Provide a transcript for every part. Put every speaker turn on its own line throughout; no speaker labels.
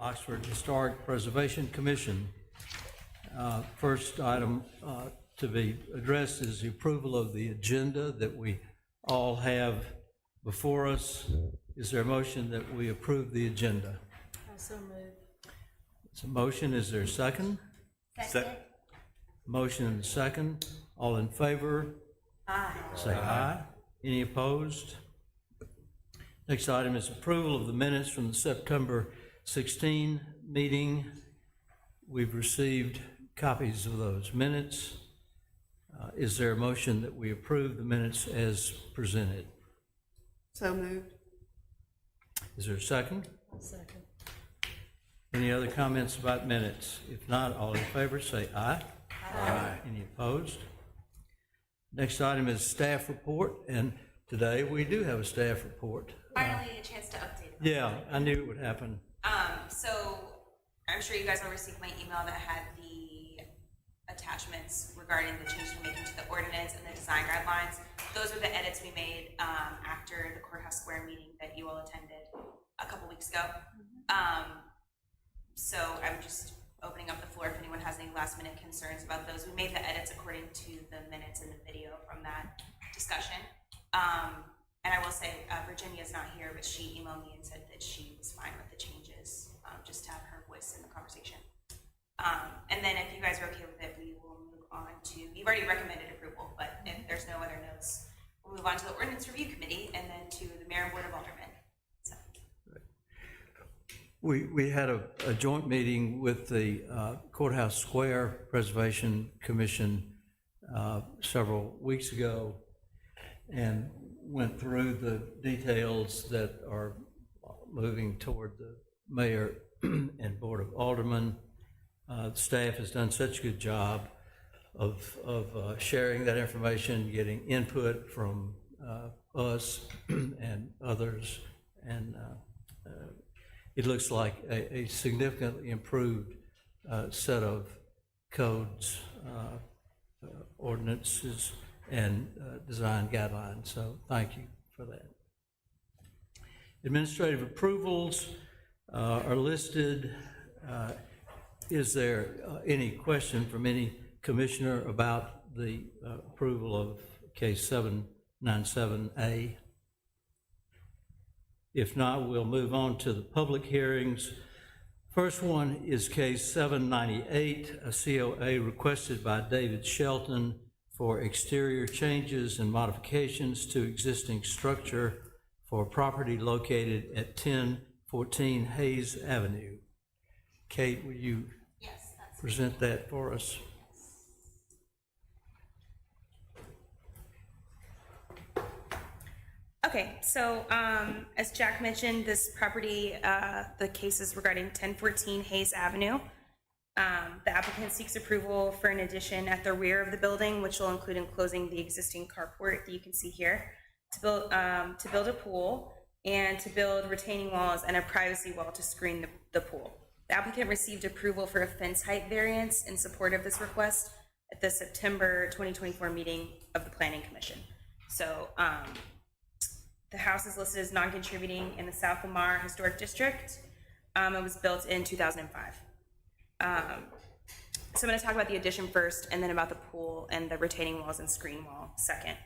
Oxford Historic Preservation Commission. First item to be addressed is the approval of the agenda that we all have before us. Is there a motion that we approve the agenda?
Also move.
It's a motion. Is there a second?
Second.
Motion and a second. All in favor?
Aye.
Say aye. Any opposed? Next item is approval of the minutes from the September 16 meeting. We've received copies of those minutes. Is there a motion that we approve the minutes as presented?
So moved.
Is there a second?
Second.
Any other comments about minutes? If not, all in favor say aye. Aye. Any opposed? Next item is staff report, and today we do have a staff report.
Finally, a chance to update.
Yeah, I knew it would happen.
So I'm sure you guys all received my email that had the attachments regarding the changes we're making to the ordinance and the design guidelines. Those were the edits we made after the Courthouse Square meeting that you all attended a couple weeks ago. So I'm just opening up the floor if anyone has any last minute concerns about those. We made the edits according to the minutes in the video from that discussion. And I will say, Virginia's not here, but she emailed me and said that she was fine with the changes, just to have her voice in the conversation. And then if you guys are okay with it, we will move on to, you've already recommended approval, but if there's no other notes, we'll move on to the Ordinance Review Committee and then to the Mayor and Board of Aldermen. So.
We had a joint meeting with the Courthouse Square Preservation Commission several weeks ago and went through the details that are moving toward the Mayor and Board of Aldermen. The staff has done such a good job of sharing that information, getting input from us and others, and it looks like a significantly improved set of codes, ordinances, and design guidelines. So thank you for that. Administrative approvals are listed. Is there any question from any commissioner about the approval of case 797A? If not, we'll move on to the public hearings. First one is case 798, a COA requested by David Shelton for exterior changes and modifications to existing structure for property located at 1014 Hayes Avenue. Kate, will you present that for us?
Okay, so as Jack mentioned, this property, the case is regarding 1014 Hayes Avenue. The applicant seeks approval for an addition at the rear of the building, which will include enclosing the existing carport that you can see here, to build a pool and to build retaining walls and a privacy wall to screen the pool. The applicant received approval for a fence height variance in support of this request at the September 2024 meeting of the Planning Commission. So the house is listed as non-contributing in the South Lamar Historic District. It was built in 2005. So I'm going to talk about the addition first, and then about the pool and the retaining walls and screen wall second.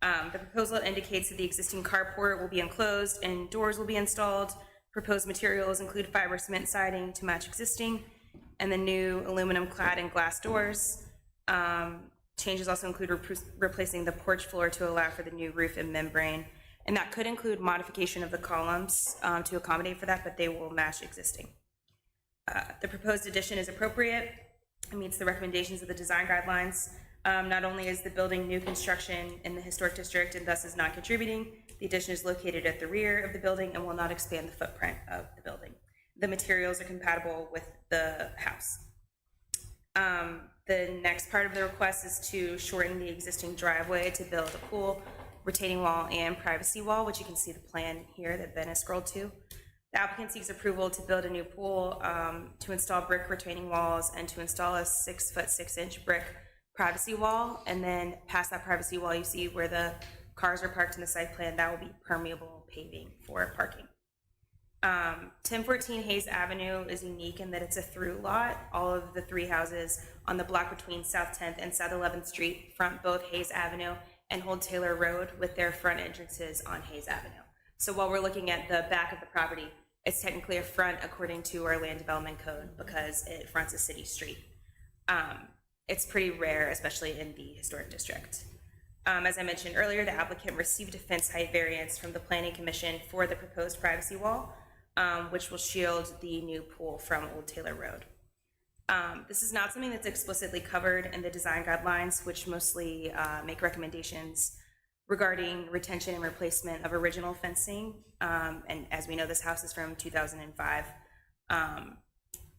The proposal indicates that the existing carport will be enclosed and doors will be installed. Proposed materials include fiber cement siding to match existing, and the new aluminum clad and glass doors. Changes also include replacing the porch floor to allow for the new roof and membrane, and that could include modification of the columns to accommodate for that, but they will match existing. The proposed addition is appropriate. It meets the recommendations of the design guidelines. Not only is the building new construction in the historic district and thus is not contributing, the addition is located at the rear of the building and will not expand the footprint of the building. The materials are compatible with the house. The next part of the request is to shorten the existing driveway to build a pool, retaining wall, and privacy wall, which you can see the plan here that Ben has scrolled to. The applicant seeks approval to build a new pool, to install brick retaining walls, and to install a 6-foot 6-inch brick privacy wall. And then past that privacy wall, you see where the cars are parked in the site plan, that will be permeable paving for parking. 1014 Hayes Avenue is unique in that it's a through lot. All of the three houses on the block between South 10th and South 11th Street front both Hayes Avenue and Old Taylor Road with their front entrances on Hayes Avenue. So while we're looking at the back of the property, it's technically a front according to our land development code because it fronts a city street. It's pretty rare, especially in the historic district. As I mentioned earlier, the applicant received a fence height variance from the Planning Commission for the proposed privacy wall, which will shield the new pool from Old Taylor Road. This is not something that's explicitly covered in the design guidelines, which mostly make recommendations regarding retention and replacement of original fencing. And as we know, this house is from 2005.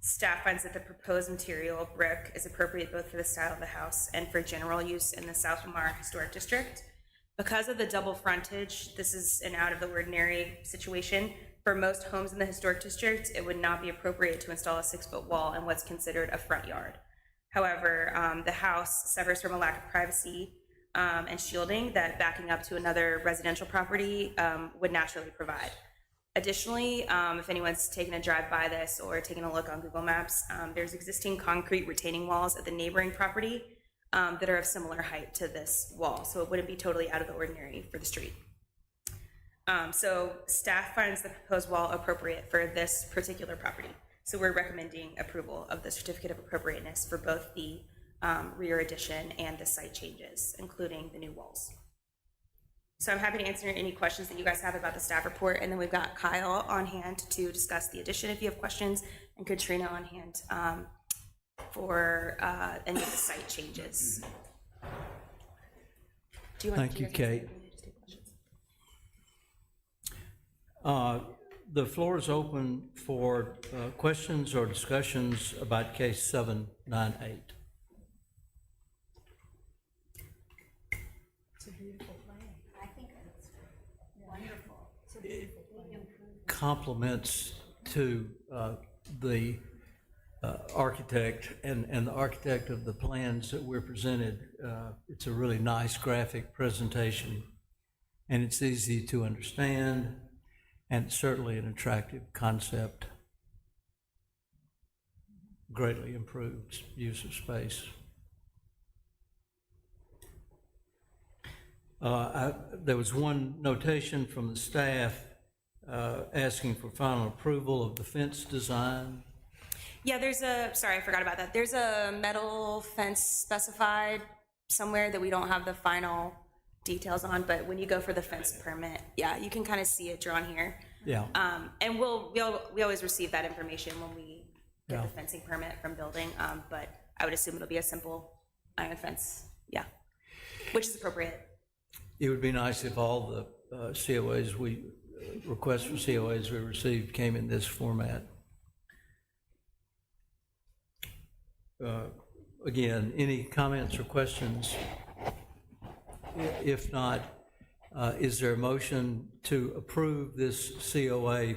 Staff finds that the proposed material, brick, is appropriate both for the style of the house and for general use in the South Lamar Historic District. Because of the double frontage, this is an out of the ordinary situation. For most homes in the Historic District, it would not be appropriate to install a 6-foot wall in what's considered a front yard. However, the house suffers from a lack of privacy and shielding that backing up to another residential property would naturally provide. Additionally, if anyone's taken a drive by this or taken a look on Google Maps, there's existing concrete retaining walls at the neighboring property that are of similar height to this wall, so it wouldn't be totally out of the ordinary for the street. So staff finds the proposed wall appropriate for this particular property. So we're recommending approval of the certificate of appropriateness for both the rear addition and the site changes, including the new walls. So I'm happy to answer any questions that you guys have about the staff report, and then we've got Kyle on hand to discuss the addition if you have questions, and Katrina on hand for any of the site changes. Do you want
Thank you, Kate. The floor is open for questions or discussions about case 798. Compliments to the architect and the architect of the plans that were presented. It's a really nice graphic presentation, and it's easy to understand, and certainly an attractive concept. Greatly improved use of space. There was one notation from the staff asking for final approval of the fence design.
Yeah, sorry, I forgot about that. There's a metal fence specified somewhere that we don't have the final details on, but when you go for the fence permit, yeah, you can kind of see it drawn here.
Yeah.
And we always receive that information when we get the fencing permit from building, but I would assume it'll be a simple iron fence, yeah, which is appropriate.
It would be nice if all the requests for COAs we received came in this format. Again, any comments or questions? If not, is there a motion to approve this COA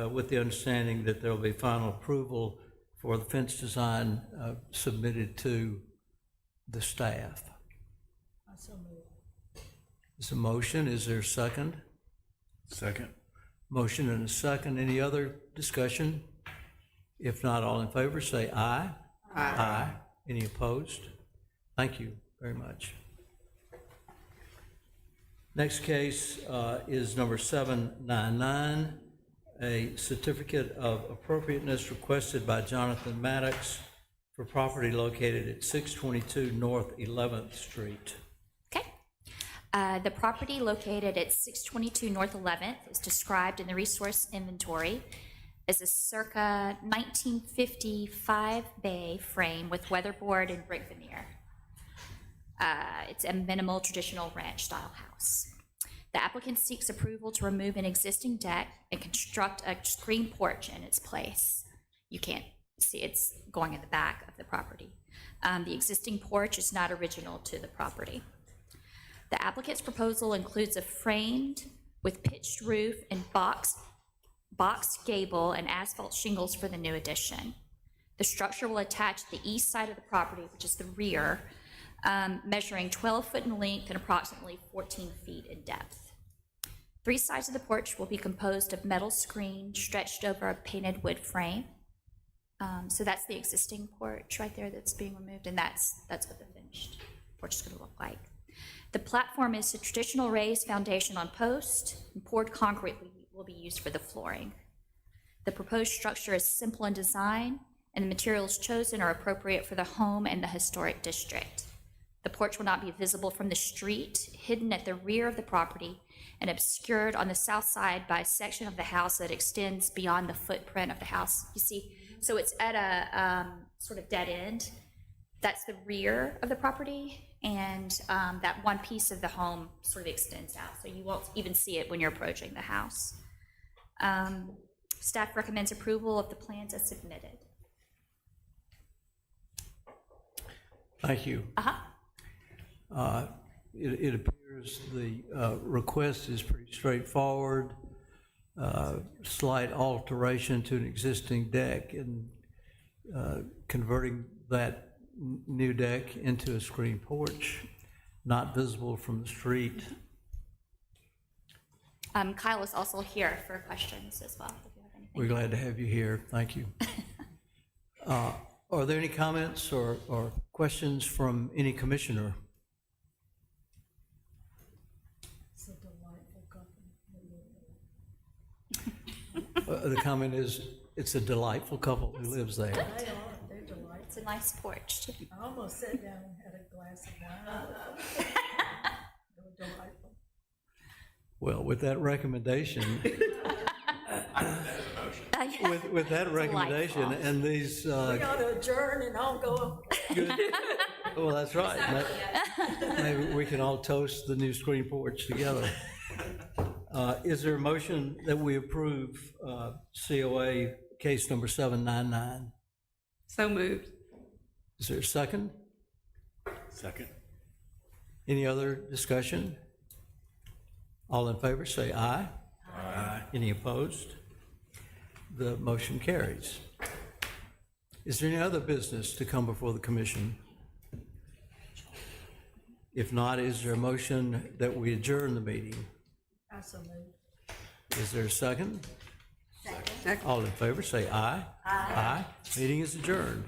with the understanding that there will be final approval for the fence design submitted to the staff? There's a motion. Is there a second?
Second.
Motion and a second. Any other discussion? If not, all in favor, say aye. Aye. Aye. Any opposed? Thank you very much. Next case is number 799, a certificate of appropriateness requested by Jonathan Maddox for property located at 622 North 11th Street.
Okay. The property located at 622 North 11th is described in the resource inventory as a circa 1955 bay frame with weatherboard and brick veneer. It's a minimal traditional ranch style house. The applicant seeks approval to remove an existing deck and construct a screen porch in its place. You can't see, it's going in the back of the property. The existing porch is not original to the property. The applicant's proposal includes a framed with pitched roof and boxed gable and asphalt shingles for the new addition. The structure will attach the east side of the property, which is the rear, measuring 12 foot in length and approximately 14 feet in depth. 3 sides of the porch will be composed of metal screen stretched over a painted wood frame. So that's the existing porch right there that's being removed, and that's what the finished porch is going to look like. The platform is a traditional raised foundation on post, and poured concrete will be used for the flooring. The proposed structure is simple in design, and the materials chosen are appropriate for the home and the historic district. The porch will not be visible from the street, hidden at the rear of the property, and obscured on the south side by a section of the house that extends beyond the footprint of the house. You see, so it's at a sort of dead end. That's the rear of the property, and that one piece of the home sort of extends out, so you won't even see it when you're approaching the house. Staff recommends approval of the plans as submitted.
Thank you. It appears the request is pretty straightforward. Slight alteration to an existing deck and converting that new deck into a screen porch, not visible from the street.
Kyle is also here for questions as well, if you have anything.
We're glad to have you here. Thank you. Are there any comments or questions from any commissioner?
It's a delightful couple.
The comment is, it's a delightful couple who lives there.
They are, they're delightful.
It's a nice porch, too.
I almost sat down and had a glass of wine. They were delightful.
Well, with that recommendation, with that recommendation
Delightful.
and these,
We ought to adjourn and I'll go.
good, well, that's right. Maybe we can all toast the new screen porch together. Is there a motion that we approve COA case number 799?
So moved.
Is there a second?
Second.
Any other discussion? All in favor, say aye. Aye. Any opposed? The motion carries. Is there any other business to come before the commission? If not, is there a motion that we adjourn the meeting?
I so moved.
Is there a second? Second. All in favor, say aye. Aye. Meeting is adjourned.